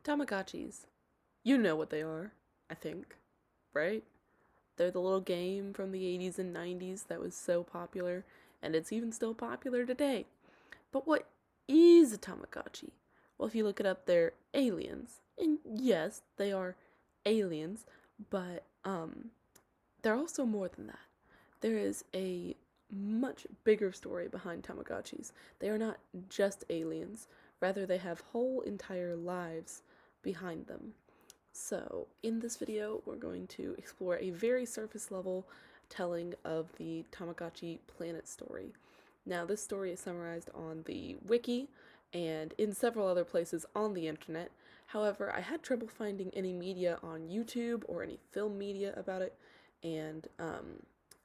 Tamagotchis. You know what they are, I think, right? They're the little game from the 80s and 90s that was so popular, and it's even still popular today. But what is a Tamagotchi? Well, if you look it up, they're aliens. And yes, they are aliens, but they're also more than that. There is a much bigger story behind Tamagotchis. They are not just aliens, rather, they have whole entire lives behind them. So, in this video, we're going to explore a very surface level telling of the Tamagotchi planet story. Now, this story is summarized on the wiki and in several other places on the internet. However, I had trouble finding any media on YouTube or any film media about it, and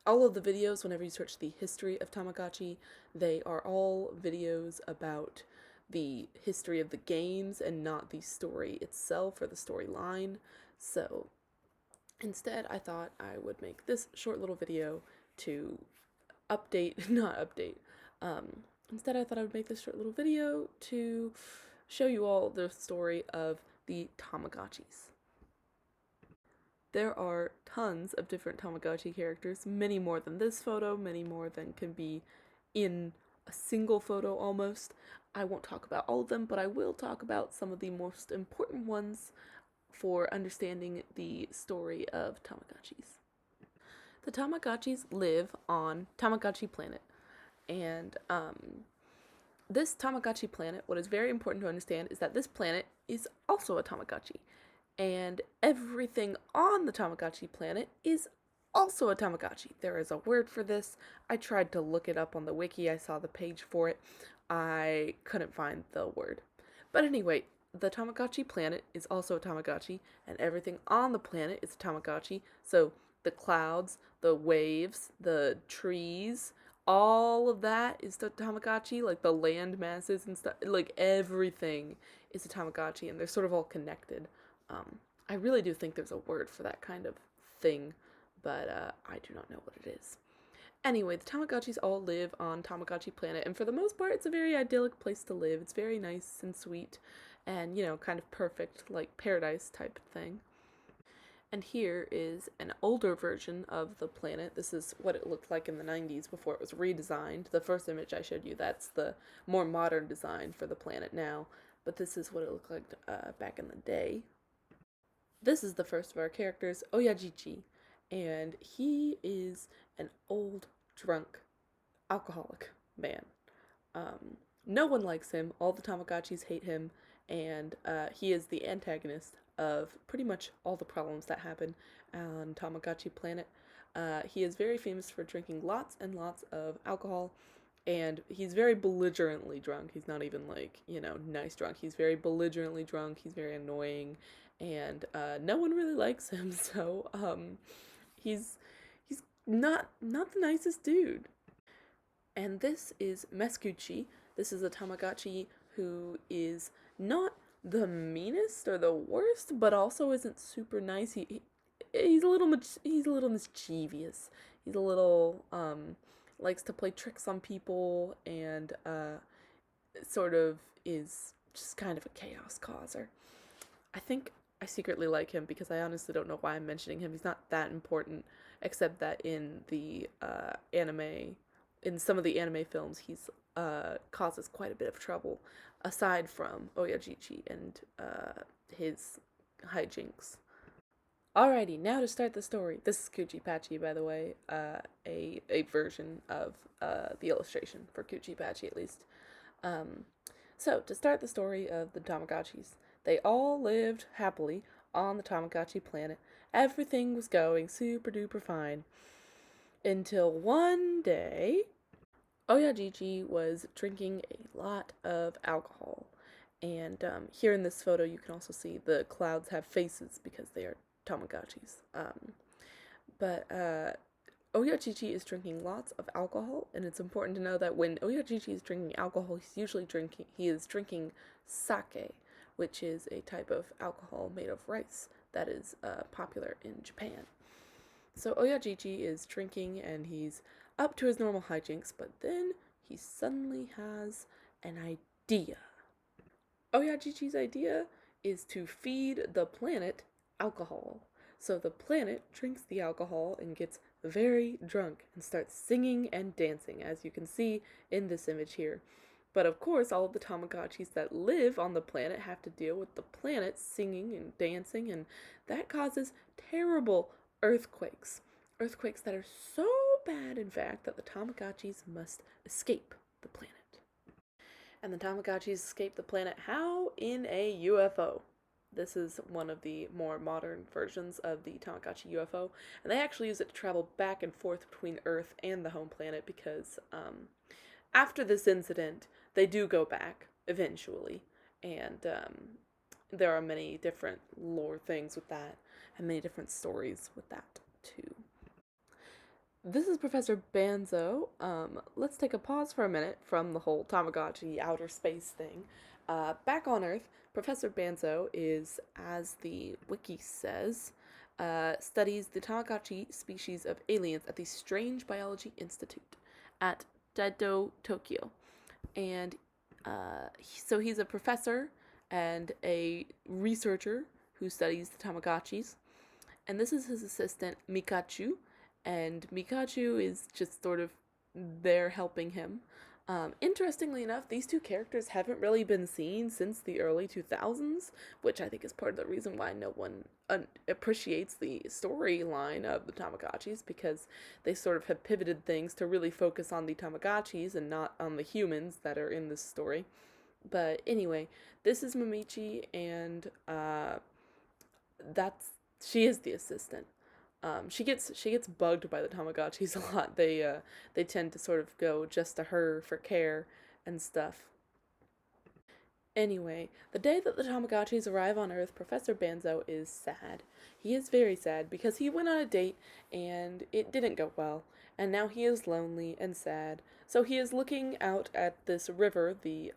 all of the videos, whenever you search the history of Tamagotchi, they are all videos about the history of the games and not the story itself or the storyline. So instead, I thought I would make this short little video to update, not update. Instead, I thought I would make this short little video to show you all the story of the Tamagotchis. There are tons of different Tamagotchi characters, many more than this photo, many more than can be in a single photo almost. I won't talk about all of them, but I will talk about some of the most important ones for understanding the story of Tamagotchis. The Tamagotchis live on Tamagotchi Planet, and this Tamagotchi planet, what is very important to understand is that this planet is also a Tamagotchi, and everything on the Tamagotchi planet is also a Tamagotchi. There is a word for this. I tried to look it up on the wiki. I saw the page for it. I couldn't find the word. But anyway, the Tamagotchi planet is also a Tamagotchi, and everything on the planet is a Tamagotchi. So the clouds, the waves, the trees, all of that is the Tamagotchi, like the land masses and stuff, like everything is a Tamagotchi, and they're sort of all connected. I really do think there's a word for that kind of thing, but I do not know what it is. Anyway, the Tamagotchis all live on Tamagotchi Planet, and for the most part, it's a very idyllic place to live. It's very nice and sweet, and, you know, kind of perfect, like paradise type thing. And here is an older version of the planet. This is what it looked like in the 90s before it was redesigned. The first image I showed you, that's the more modern design for the planet now, but this is what it looked like back in the day. This is the first of our characters, Oyajichi, and he is an old, drunk, alcoholic man. No one likes him, all the Tamagotchis hate him, and he is the antagonist of pretty much all the problems that happen on Tamagotchi Planet. He is very famous for drinking lots and lots of alcohol, and he's very belligerently drunk. He's not even like, you know, nice drunk. He's very belligerently drunk. He's very annoying, and no one really likes him. So he's not the nicest dude. And this is Mescucci. This is a Tamagotchi who is not the meanest or the worst, but also isn't super nice. He's a little mischievous. He's a little likes to play tricks on people, and sort of is just kind of a chaos causer. I think I secretly like him because I honestly don't know why I'm mentioning him. He's not that important, except that in the anime, in some of the anime films, he's causes quite a bit of trouble, aside from Oyajichi and his hijinks. Alrighty, now to start the story. This is Kuchi Patchy, by the way, a version of the illustration for Kuchi Patchy, at least. So, to start the story of the Tamagotchis, they all lived happily on the Tamagotchi planet. Everything was going super duper fine. Until one day, Oyajichi was drinking a lot of alcohol. And here in this photo, you can also see the clouds have faces because they are Tamagotchis. But Oyajichi is drinking lots of alcohol, and it's important to know that when Oyajichi is drinking alcohol, he is drinking sake, which is a type of alcohol made of rice that is popular in Japan. So Oyajichi is drinking, and he's up to his normal hijinks, but then he suddenly has an idea. Oyajichi's idea is to feed the planet alcohol. So the planet drinks the alcohol and gets very drunk and starts singing and dancing, as you can see in this image here. But of course, all of the Tamagotchis that live on the planet have to deal with the planet singing and dancing, and that causes terrible earthquakes. Earthquakes that are so bad, in fact, that the Tamagotchis must escape the planet. And the Tamagotchis escape the planet how? In a UFO. This is one of the more modern versions of the Tamagotchi UFO, and they actually use it to travel back and forth between Earth and the home planet because after this incident, they do go back eventually, and there are many different lore things with that, and many different stories with that too. This is Professor Banzo. Let's take a pause for a minute from the whole Tamagotchi outer space thing. Back on Earth, Professor Banzo is, as the wiki says, studies the Tamagotchi species of aliens at the Strange Biology Institute at Daido, Tokyo. And so he's a professor and a researcher who studies the Tamagotchis. And this is his assistant, Mikachu. And Mikachu is just sort of there helping him. Interestingly enough, these two characters haven't really been seen since the early 2000s, which I think is part of the reason why no one appreciates the storyline of the Tamagotchis, because they sort of have pivoted things to really focus on the Tamagotchis and not on the humans that are in this story. But anyway, this is Mamichi, and she is the assistant. She gets bugged by the Tamagotchis a lot. They tend to sort of go just to her for care and stuff. Anyway, the day that the Tamagotchis arrive on Earth, Professor Banzo is sad. He is very sad because he went on a date and it didn't go well, and now he is lonely and sad. So he is looking out at this river, the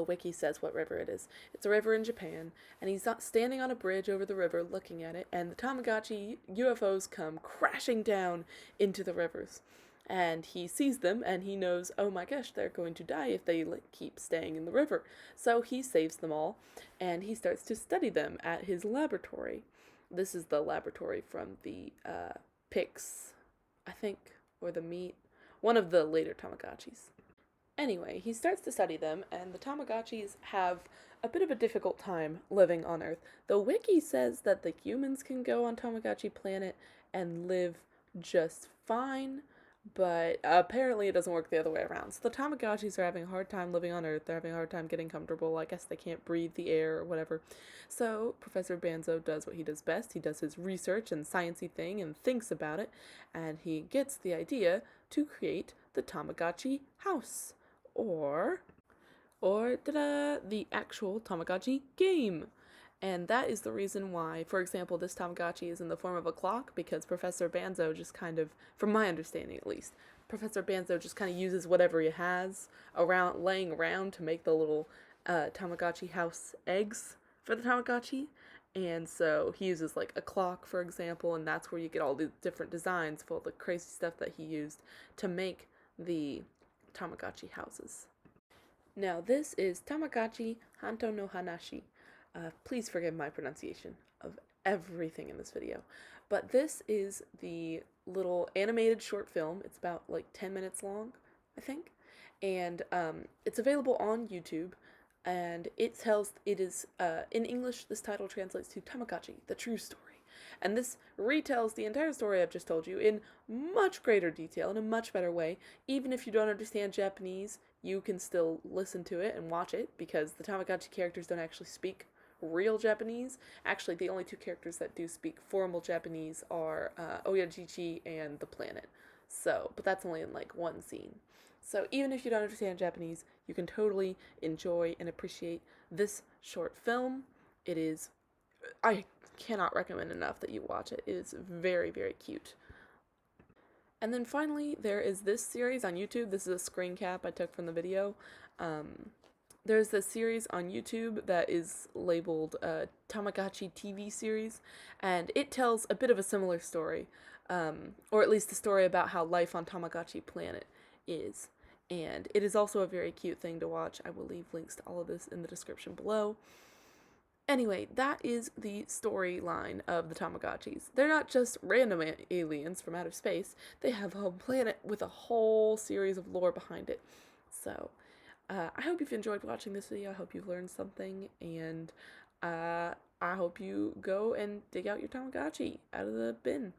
wiki says what river it is. It's a river in Japan, and he's standing on a bridge over the river looking at it, and the Tamagotchi UFOs come crashing down into the rivers. And he sees them, and he knows, oh my gosh, they're going to die if they keep staying in the river. So he saves them all, and he starts to study them at his laboratory. This is the laboratory from the pics, I think, or the meat, one of the later Tamagotchis. Anyway, he starts to study them, and the Tamagotchis have a bit of a difficult time living on Earth. The wiki says that the humans can go on Tamagotchi planet and live just fine, but apparently it doesn't work the other way around. So the Tamagotchis are having a hard time living on Earth. They're having a hard time getting comfortable. I guess they can't breathe the air or whatever. So Professor Banzo does what he does best. He does his research and sciencey thing and thinks about it, and he gets the idea to create the Tamagotchi house. Or the actual Tamagotchi game. And that is the reason why, for example, this Tamagotchi is in the form of a clock, because Professor Banzo just kind of, from my understanding at least, Professor Banzo just kind of uses whatever he has laying around to make the little Tamagotchi house eggs for the Tamagotchi. And so he uses like a clock, for example, and that's where you get all the different designs for all the crazy stuff that he used to make the Tamagotchi houses. Now this is Tamagotchi Honto no Hanashi. Please forgive my pronunciation of everything in this video. But this is the little animated short film. It's about like 10 minutes long, I think. And it's available on YouTube. And it is, in English, this title translates to Tamagotchi, the True Story. And this retells the entire story I've just told you in much greater detail, in a much better way. Even if you don't understand Japanese, you can still listen to it and watch it, because the Tamagotchi characters don't actually speak real Japanese. Actually, the only two characters that do speak formal Japanese are Oyajichi and the planet. So, but that's only in like one scene. So even if you don't understand Japanese, you can totally enjoy and appreciate this short film. I cannot recommend enough that you watch it. It is very, very cute. And then finally, there is this series on YouTube. This is a screen cap I took from the video. There's this series on YouTube that is labeled Tamagotchi TV series, and it tells a bit of a similar story, or at least a story about how life on Tamagotchi planet is. And it is also a very cute thing to watch. I will leave links to all of this in the description below. Anyway, that is the storyline of the Tamagotchis. They're not just random aliens from outer space, they have a planet with a whole series of lore behind it. So, I hope you've enjoyed watching this video. I hope you've learned something, and I hope you go and dig out your Tamagotchi out of the bin.